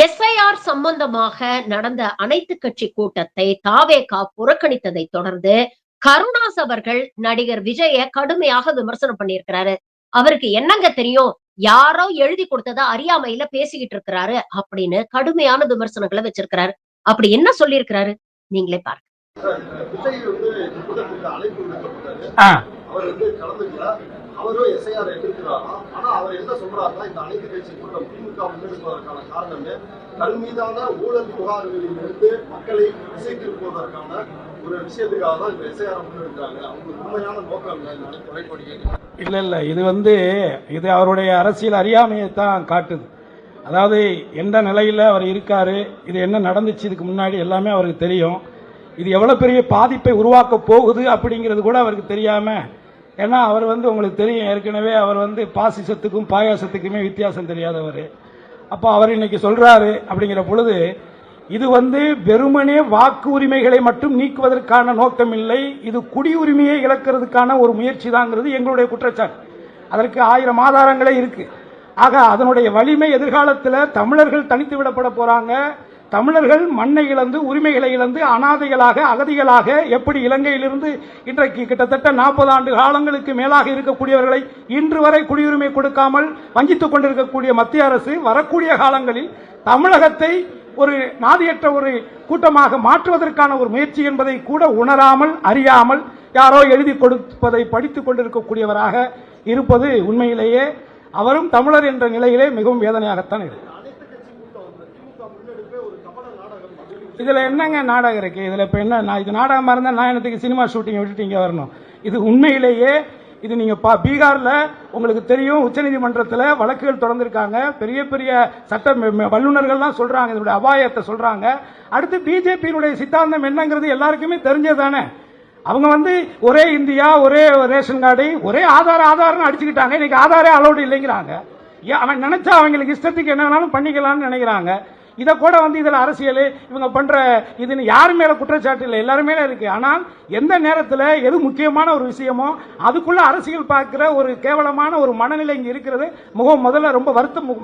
SIR சம்பந்தமாக நடந்த அனைத்து கட்சி கூட்டத்தை தாவேகா புறக்கணித்ததை தொடர்ந்து கருணாஸ் அவர்கள் நடிகர் விஜய கடுமையாக விமர்சனம் பண்ணியிருக்கிறாரு. அவருக்கு என்னங்க தெரியும், யாரோ எழுதி கொடுத்ததை அறியாமையில பேசிக்கிட்டு இருக்கிறாரு அப்படின்னு கடுமையான விமர்சனங்களை வச்சிருக்கிறாரு. அப்படி என்ன சொல்லியிருக்கிறாரு நீங்களே பாருங்க. விஜய் வந்து இந்த கூட்டத்துக்கு அழைப்பு விடுக்கப்பட்டாரு. அவர் வந்து கலந்துக்கல. அவரும் எஸ்ஐஆர் எதிர்க்கிறாரா. ஆனா அவர் என்ன சொல்றாருன்னா, இந்த அனைத்து கட்சி கூட்டம் திமுக முன்னெடுப்பதற்கான காரணமே தன் மீதான ஊழல் புகார்களில் இருந்து மக்களை திசை திருப்புவதற்கான ஒரு விஷயத்துக்காக தான் இந்த எஸ்ஐஆர் முன்னெடுக்கிறாங்க. அவங்களுக்கு உண்மையான நோக்கம் இல்ல இது அவருடைய அரசியல் அறியாமையை தான் காட்டுது. அதாவது எந்த நிலையில அவர் இருக்காரு, இது என்ன நடந்துச்சு இதுக்கு முன்னாடி எல்லாமே அவருக்கு தெரியும். இது எவ்வளவு பெரிய பாதிப்பை உருவாக்க போகுது அப்படிங்கிறது கூட அவருக்கு தெரியாம, ஏன்னா அவர் உங்களுக்கு தெரியும் ஏற்கனவே அவர் பாசிசத்துக்கும் பாயாசத்துக்குமே வித்தியாசம் தெரியாதவர். அப்போ அவர் இன்னைக்கு சொல்றாரு அப்படிங்கிற பொழுது இது வெறுமனே வாக்கு உரிமைகளை மட்டும் நீக்குவதற்கான நோக்கம் இல்லை, இது குடியுரிமையை இழக்கிறதுக்கான ஒரு முயற்சி தாங்கிறது எங்களுடைய குற்றச்சாட்டு. அதற்கு 1000 ஆதாரங்களே இருக்கு. ஆக அதனுடைய வலிமை எதிர்காலத்தில் தமிழர்கள் தனித்து விடப்பட போறாங்க. தமிழர்கள் மண்ணை இழந்து உரிமைகளை இழந்து அனாதைகளாக அகதிகளாக எப்படி இலங்கையிலிருந்து இன்றைக்கு கிட்டத்தட்ட 40 ஆண்டு காலங்களுக்கு மேலாக இருக்கக்கூடியவர்களை இன்று வரை குடியுரிமை கொடுக்காமல் வஞ்சித்துக் கொண்டிருக்கக்கூடிய மத்திய அரசு வரக்கூடிய காலங்களில் தமிழகத்தை ஒரு நாதியற்ற ஒரு கூட்டமாக மாற்றுவதற்கான ஒரு முயற்சி என்பதை கூட உணராமல் அறியாமல் யாரோ எழுதி கொடுப்பதை படித்துக் கொண்டிருக்கக்கூடியவராக இருப்பது உண்மையிலேயே அவரும் தமிழர் என்ற நிலையிலே மிகவும் வேதனையாகத்தான் இருக்கு. இதுல என்னங்க நாடகம் இருக்கு? இதுல இப்ப என்ன, இது நாடகமா இருந்தா நான் என்னத்துக்கு சினிமா ஷூட்டிங் விட்டுட்டு இங்க வரணும்? இது உண்மையிலேயே இது நீங்க பீகார்ல உங்களுக்கு தெரியும், உச்சநீதிமன்றத்தில் வழக்குகள் தொடர்ந்திருக்காங்க. பெரிய பெரிய சட்ட வல்லுநர்கள்லாம் சொல்றாங்க, இதனுடைய அபாயத்தை சொல்றாங்க. அடுத்து பிஜேபியினுடைய சித்தாந்தம் என்னங்கிறது எல்லாருக்குமே தெரிஞ்சதானே. அவங்க ஒரே இந்தியா, ஒரே ரேஷன் கார்டு, ஒரே ஆதாரம் அடிச்சுக்கிட்டாங்க. இன்னைக்கு ஆதாரே அலோடு இல்லைங்கிறாங்க. அவன் நினைச்சா அவங்களுக்கு இஷ்டத்துக்கு என்ன வேணாலும் பண்ணிக்கலாம்னு நினைக்கிறாங்க. இதை கூட இதுல அரசியல் இவங்க பண்ற இதுன்னு யாரு மேல குற்றச்சாட்டு இல்லை, எல்லாரும் மேல இருக்கு. ஆனால் எந்த நேரத்தில் எது முக்கியமான ஒரு விஷயமோ அதுக்குள்ள அரசியல் பார்க்கிற ஒரு கேவலமான ஒரு மனநிலை இங்க இருக்கிறது முதல்ல ரொம்ப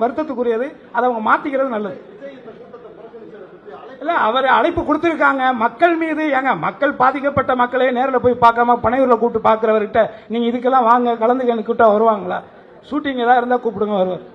வருத்தத்துக்குரியது. அதை அவங்க மாத்திக்கிறது நல்லது. இல்ல அவர் அழைப்பு கொடுத்திருக்காங்க மக்கள் மீது. மக்கள் பாதிக்கப்பட்ட மக்களே நேரில் போய் பார்க்காம பனையூர்ல கூப்பிட்டு பார்க்கிறவர்கிட்ட நீங்க இதுக்கெல்லாம் வாங்க கலந்துக்க கூட்டா வருவாங்களா? ஷூட்டிங் ஏதாவது இருந்தா கூப்பிடுங்க, வருவார்.